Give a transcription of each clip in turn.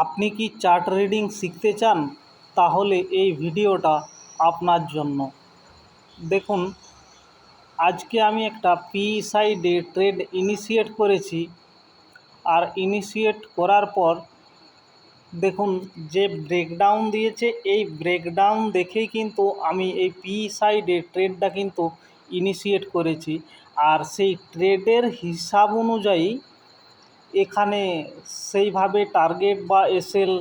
আপনি কি chart reading শিখতে চান? তাহলে এই ভিডিওটা আপনার জন্য। দেখুন, আজকে আমি একটা পি সাইডে ট্রেড ইনিশিয়েট করেছি। আর ইনিশিয়েট করার পর দেখুন যে ব্রেকডাউন দিয়েছে, এই ব্রেকডাউন দেখেই কিন্তু আমি এই পি সাইডে ট্রেডটা কিন্তু ইনিশিয়েট করেছি। আর সেই ট্রেডের হিসাব অনুযায়ী এখানে সেইভাবে টার্গেট বা এসএল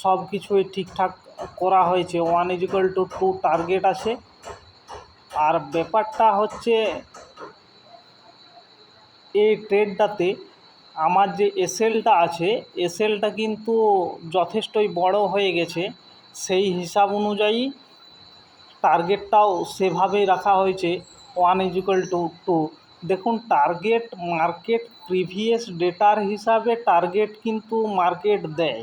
সব কিছুই ঠিকঠাক করা হয়েছে। 1=2 টার্গেট আছে। আর ব্যাপারটা হচ্ছে এই ট্রেডটাতে আমার যে এসএলটা আছে, এসএলটা কিন্তু যথেষ্টই বড় হয়ে গেছে। সেই হিসাব অনুযায়ী টার্গেটটাও সেভাবেই রাখা হয়েছে 1=2। দেখুন, টার্গেট মার্কেট প্রিভিয়াস ডেটার হিসাবে টার্গেট কিন্তু মার্কেট দেয়।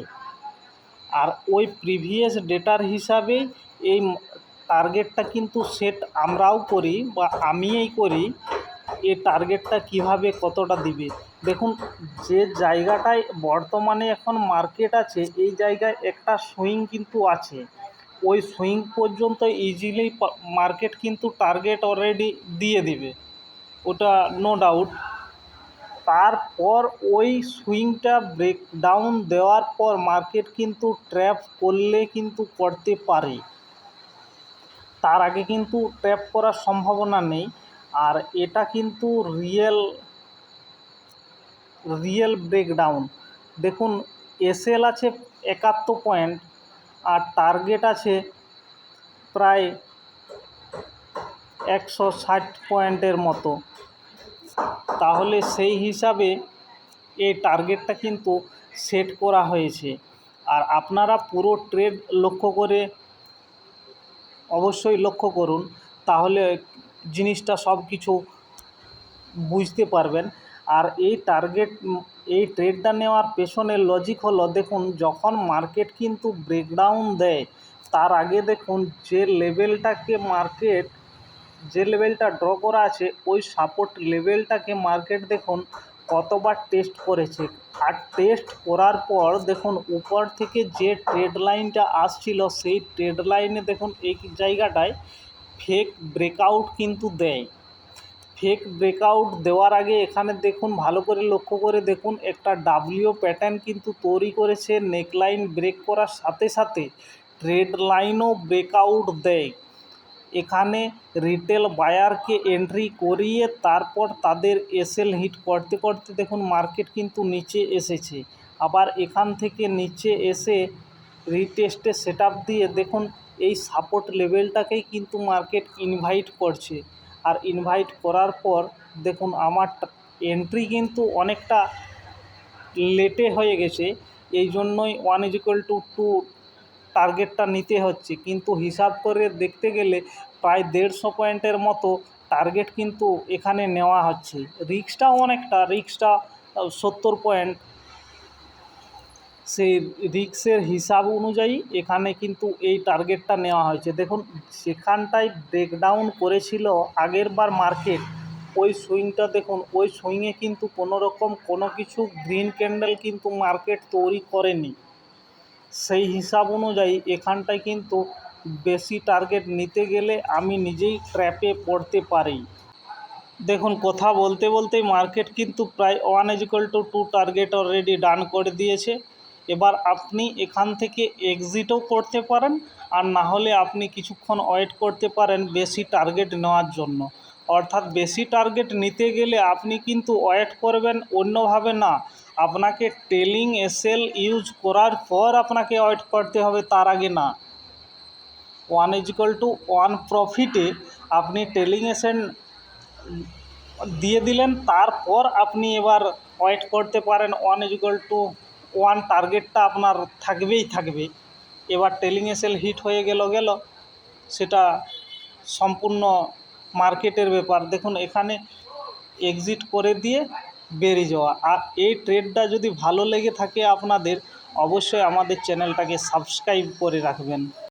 আর ওই প্রিভিয়াস ডেটার হিসাবে এই টার্গেটটা কিন্তু সেট আমরাও করি বা আমিই করি। এই টার্গেটটা কিভাবে কতটা দিবে, দেখুন যে জায়গাটায় বর্তমানে এখন মার্কেট আছে, এই জায়গায় একটা সুইং কিন্তু আছে। ওই সুইং পর্যন্ত ইজিলি মার্কেট কিন্তু টার্গেট অলরেডি দিয়ে দিবে, ওটা নো ডাউট। তারপর ওই সুইংটা ব্রেকডাউন দেওয়ার পর মার্কেট কিন্তু ট্র্যাপ করলে কিন্তু করতে পারে, তার আগে কিন্তু ট্র্যাপ করার সম্ভাবনা নেই। আর এটা কিন্তু রিয়েল ব্রেকডাউন। দেখুন, এসএল আছে 71 পয়েন্ট আর টার্গেট আছে প্রায় 160 পয়েন্টের মতো। তাহলে সেই হিসাবে এই টার্গেটটা কিন্তু সেট করা হয়েছে। আর আপনারা পুরো ট্রেড অবশ্যই লক্ষ্য করুন, তাহলে জিনিসটা সব কিছু বুঝতে পারবেন। আর এই ট্রেডটা নেওয়ার পেছনের লজিক হলো, দেখুন যখন মার্কেট কিন্তু ব্রেকডাউন দেয়, তার আগে দেখুন যে লেভেলটা ড্র করা আছে, ওই সাপোর্ট লেভেলটাকে মার্কেট দেখুন কতবার টেস্ট করেছে। আর টেস্ট করার পর দেখুন উপর থেকে যে ট্রেড লাইনটা আসছিল, সেই ট্রেড লাইনে দেখুন এই জায়গাটায় ফেক ব্রেকআউট কিন্তু দেয়। ফেক ব্রেকআউট দেওয়ার আগে এখানে দেখুন, ভালো করে লক্ষ্য করে দেখুন, একটা ডাব্লিউ প্যাটার্ন কিন্তু তৈরি করেছে। নেকলাইন ব্রেক করার সাথে সাথে ট্রেড লাইনও ব্রেকআউট দেয়। এখানে রিটেল বায়ারকে এন্ট্রি করিয়ে তারপর তাদের এসএল হিট করতে করতে দেখুন মার্কেট কিন্তু নিচে এসেছে। আবার এখান থেকে নিচে এসে রিটেস্টে সেটআপ দিয়ে দেখুন এই সাপোর্ট লেভেলটাকেই কিন্তু মার্কেট ইনভাইট করছে। আর ইনভাইট করার পর দেখুন আমার এন্ট্রি কিন্তু অনেকটা লেটে হয়ে গেছে, এই জন্যই 1=2 টার্গেটটা নিতে হচ্ছে। কিন্তু হিসাব করে দেখতে গেলে প্রায় 150 পয়েন্টের মতো টার্গেট কিন্তু এখানে নেওয়া হচ্ছে। রিস্কটা 70 পয়েন্ট। সেই রিস্কের হিসাব অনুযায়ী এখানে কিন্তু এই টার্গেটটা নেওয়া হয়েছে। দেখুন যেখানটায় ব্রেকডাউন করেছিল আগের বার মার্কেট, ওই সুইংটা দেখুন, ওই সুইংয়ে কিন্তু কোনো কিছু গ্রিন ক্যান্ডেল কিন্তু মার্কেট তৈরি করেনি। সেই হিসাব অনুযায়ী এখানটায় কিন্তু বেশি টার্গেট নিতে গেলে আমি নিজেই ট্র্যাপে পড়তে পারি। দেখুন কথা বলতে বলতেই মার্কেট কিন্তু প্রায় 1=2 টার্গেট অলরেডি ডান করে দিয়েছে। এবার আপনি এখান থেকে এক্সিটও করতে পারেন, আর না হলে আপনি কিছুক্ষণ ওয়েট করতে পারেন বেশি টার্গেট নেওয়ার জন্য। অর্থাৎ বেশি টার্গেট নিতে গেলে আপনি কিন্তু ওয়েট করবেন, অন্যভাবে না। আপনাকে টেলিং এসএল ইউজ করার পর আপনাকে ওয়েট করতে হবে, তার আগে না। 1=1 প্রফিটে আপনি টেলিং এসএল দিয়ে দিলেন, তারপর আপনি এবার ওয়েট করতে পারেন। 1=1 টার্গেটটা আপনার থাকবে। এবার টেলিং এসএল হিট হয়ে গেল, সেটা সম্পূর্ণ মার্কেটের ব্যাপার। দেখুন এখানে এক্সিট করে দিয়ে বেরিয়ে যাওয়া। আর এই ট্রেডটা যদি ভালো লেগে থাকে আপনাদের, অবশ্যই আমাদের চ্যানেলটাকে সাবস্ক্রাইব করে রাখবেন।